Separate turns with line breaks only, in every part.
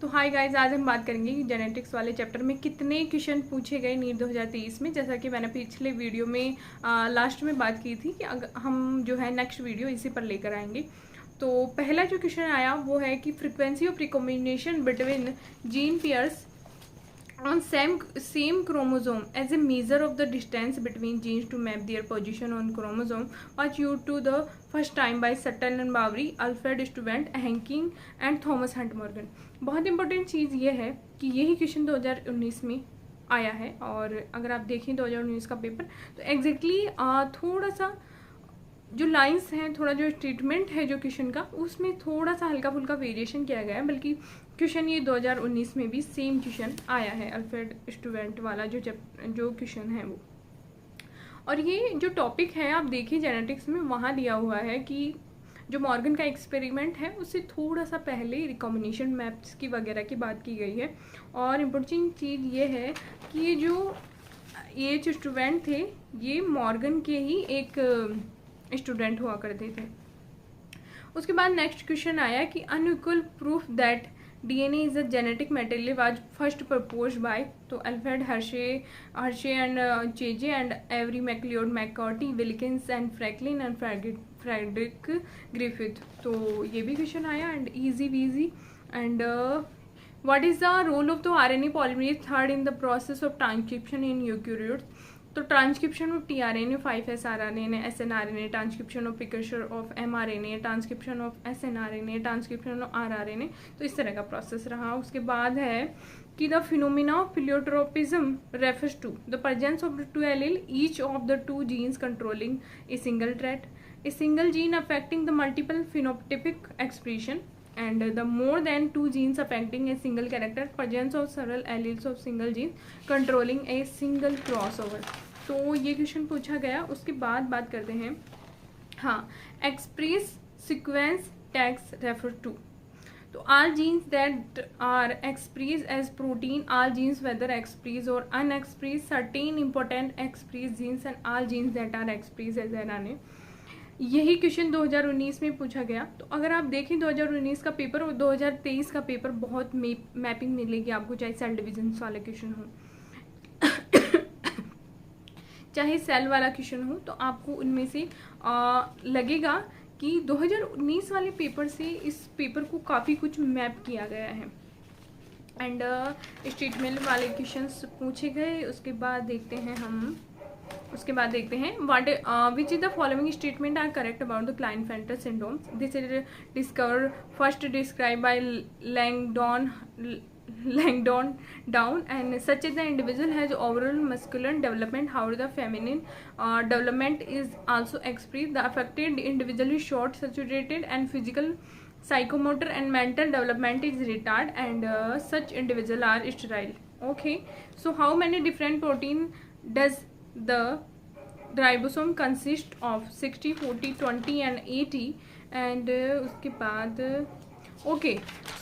तो hi guys, आज हम बात करेंगे कि जेनेटिक्स वाले चैप्टर में कितने क्वेश्चन पूछे गए नीट 2023 में। जैसा कि मैंने पिछले वीडियो में लास्ट में बात की थी कि हम जो है नेक्स्ट वीडियो इसी पर लेकर आएंगे। तो पहला जो क्वेश्चन आया वो है कि frequency of recombination between gene pairs on same chromosome as a measure of the distance between genes to map their position on chromosome was used to the first time by Sutton and Bowry, Alfred Stewart, Hanking and Thomas Hunt Morgan। बहुत important चीज़ ये है कि यही question 2019 में आया है। और अगर आप देखें 2019 का पेपर तो एग्जैक्टली थोड़ा सा जो लाइंस हैं, थोड़ा जो ट्रीटमेंट है जो क्वेश्चन का, उसमें थोड़ा सा हल्का फुल्का वेरिएशन किया गया है। बल्कि क्वेश्चन ये 2019 में भी सेम क्वेश्चन आया है, अल्फ्रेड स्टूडेंट वाला जो क्वेश्चन है वो। और ये जो टॉपिक है आप देखिए जेनेटिक्स में वहाँ दिया हुआ है कि जो मॉर्गन का एक्सपेरिमेंट है उससे थोड़ा सा पहले रिकॉम्बिनेशन मैप्स की वगैरह की बात की गई है। और इम्पोर्टेंट चीज़ ये है कि ये जो स्टूडेंट थे ये मॉर्गन के ही एक स्टूडेंट हुआ करते थे। उसके बाद नेक्स्ट क्वेश्चन आया कि unequal proof that DNA is a genetic material was first proposed by, तो Alfred Hershey and Chase and Avery MacLeod McCarty Wilkins and Franklin and Frederick Griffith. तो ये भी क्वेश्चन आया and easy V G. And what is the role of the RNA polymerase third in the process of transcription in eukaryotes, तो transcription of tRNA, 5s RNA, snRNA, transcription of precursor of mRNA, transcription of एसएनआरएनए, transcription of rRNA, तो इस तरह का process रहा। उसके बाद है कि the phenomena of pleiotropism refers to the presence of the two allele each of the two genes controlling a single trait, a single gene affecting the multiple phenotypic expression and the more than two genes affecting a single character, presence of several alleles of single genes controlling a single crossover। तो ये question पूछा गया। उसके बाद बात करते हैं express sequence tags refer to, तो all genes that are expressed as protein, all genes whether expressed or unexpressed, certain important expressed genes and all genes that are expressed as RNA। यही question 2019 में पूछा गया। तो अगर आप देखें 2019 का पेपर और 2023 का पेपर बहुत मैपिंग मिलेगी आपको, चाहे सेल डिविजन वाला क्वेश्चन हो चाहे सेल वाला क्वेश्चन हो, तो आपको उनमें से लगेगा कि 2019 वाले पेपर से इस पेपर को काफ़ी कुछ मैप किया गया है। एंड स्टेटमेंट वाले क्वेश्चंस पूछे गए। उसके बाद देखते हैं what which is the following statement are correct about the Klinefelter syndrome. This is discover first describe by Langdon down, and such as the individual has overall masculine development, however the feminine development is also expressed. The affected individual is short, saturated, and physical, psychomotor and mental development is retarded, and such individual are sterile. Okay, so how many different protein does the ribosome consist of? 60, 40, 20 and 80। and उसके बाद okay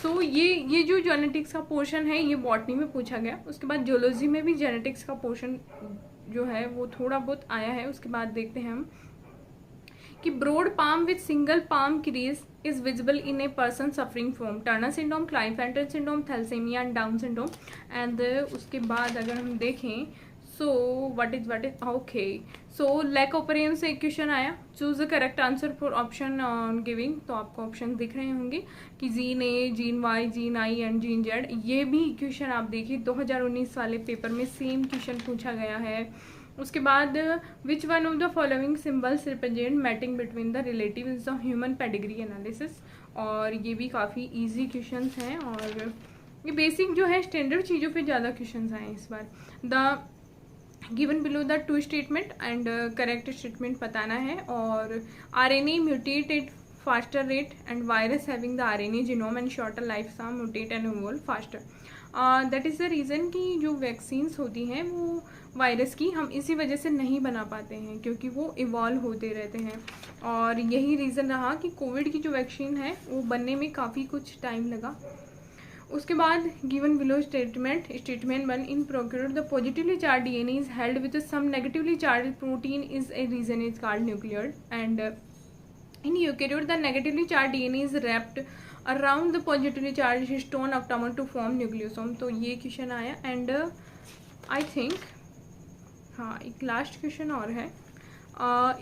so ये जो genetics का portion है ये botany में पूछा गया। उसके बाद जियोलॉजी में भी जेनेटिक्स का पोर्शन जो है वो थोड़ा बहुत आया है। उसके बाद देखते हैं हम कि broad palm with single palm crease is visible in a person suffering from Turner syndrome, Klinefelter syndrome, thalassaemia and Down syndrome. And उसके बाद अगर हम देखें so what is okay so lac operons से एक क्वेश्चन आया, choose the correct answer for option giving. तो आपको ऑप्शन दिख रहे होंगे कि gene A, gene Y, gene I and gene Z. ये भी क्वेश्चन आप देखिए 2019 वाले पेपर में सेम क्वेश्चन पूछा गया है। उसके बाद which one of the following symbols represent mating between the relative is the human pedigree analysis. और ये भी काफ़ी ईजी क्वेश्चन हैं और ये बेसिक जो है स्टैंडर्ड चीज़ों पे ज़्यादा क्वेश्चन आए इस बार। The given below the two statement and correct statement बताना है। और RNA mutate at faster rate and virus having the RNA genome and shorter life span mutate and evolve faster. That is the reason कि जो vaccines होती हैं वो virus की हम इसी वजह से नहीं बना पाते हैं क्योंकि वो इवॉल्व होते रहते हैं। और यही रीज़न रहा कि कोविड की जो वैक्सीन है वो बनने में काफ़ी कुछ टाइम लगा। उसके बाद given below statement 1 in prokaryote the positively charge DNA is held with some negatively charge protein is a reason is called nuclear. And in eukaryote the negatively charge DNA is wrapped around the positively charge histone octamer to form nucleosome. तो ये question आया। And I think हाँ एक last question और है।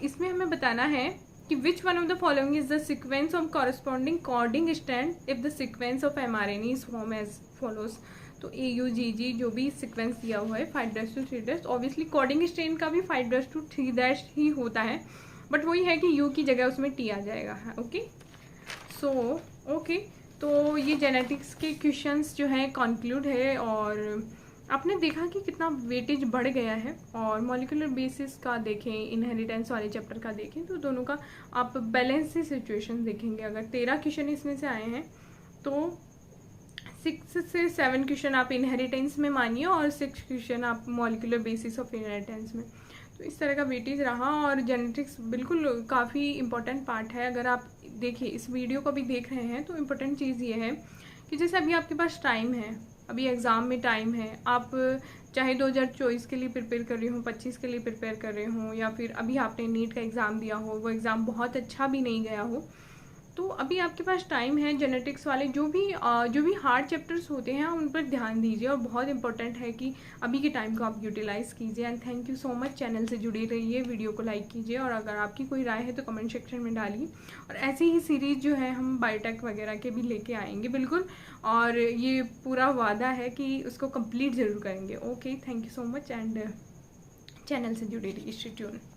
इसमें हमें बताना है कि which one of the following is the sequence of corresponding coding strand if the sequence of mRNA is form as follows. तो AUGG जो भी सीक्वेंस दिया हुआ है 5'3' ऑब्वियसली कॉर्डिंग स्ट्रैंड का भी 5'3' ही होता है, बट वही है कि U की जगह उसमें T आ जाएगा। ओके सो ओके, तो ये जेनेटिक्स के क्वेश्चंस जो हैं कंक्लूड है। और आपने देखा कि कितना वेटेज बढ़ गया है। और मॉलिक्यूलर बेसिस का देखें, इनहेरिटेंस वाले चैप्टर का देखें, तो दोनों का आप बैलेंस से सिचुएशन देखेंगे। अगर 13 क्वेश्चन इसमें से आए हैं तो 6 से 7 क्वेश्चन आप इनहेरिटेंस में मानिए और 6 क्वेश्चन आप मॉलिक्यूलर बेसिस ऑफ इनहेरिटेंस में। तो इस तरह का वेटेज रहा। और जेनेटिक्स बिल्कुल काफ़ी इंपॉर्टेंट पार्ट है। अगर आप देखिए इस वीडियो को भी देख रहे हैं तो इम्पोर्टेंट चीज़ ये है कि जैसे अभी आपके पास टाइम है, अभी एग्ज़ाम में टाइम है, आप चाहे 2024 के लिए प्रिपेयर कर रहे हो, 25 के लिए प्रिपेयर कर रहे हो, या फिर अभी आपने नीट का एग्ज़ाम दिया हो, वो एग्ज़ाम बहुत अच्छा भी नहीं गया हो, तो अभी आपके पास टाइम है। जेनेटिक्स वाले जो भी हार्ड चैप्टर्स होते हैं उन पर ध्यान दीजिए। और बहुत इंपॉर्टेंट है कि अभी के टाइम को आप यूटिलाइज़ कीजिए। And thank you so much. Channel से जुड़े रहिए, वीडियो को लाइक कीजिए, और अगर आपकी कोई राय है तो कमेंट सेक्शन में डालिए। और ऐसी ही सीरीज़ जो है हम बायोटेक वगैरह के भी लेके आएंगे बिल्कुल, और ये पूरा वादा है कि उसको कंप्लीट ज़रूर करेंगे। Okay, thank you so much. And channel से जुड़े रहिए, स्टे ट्यून्ड।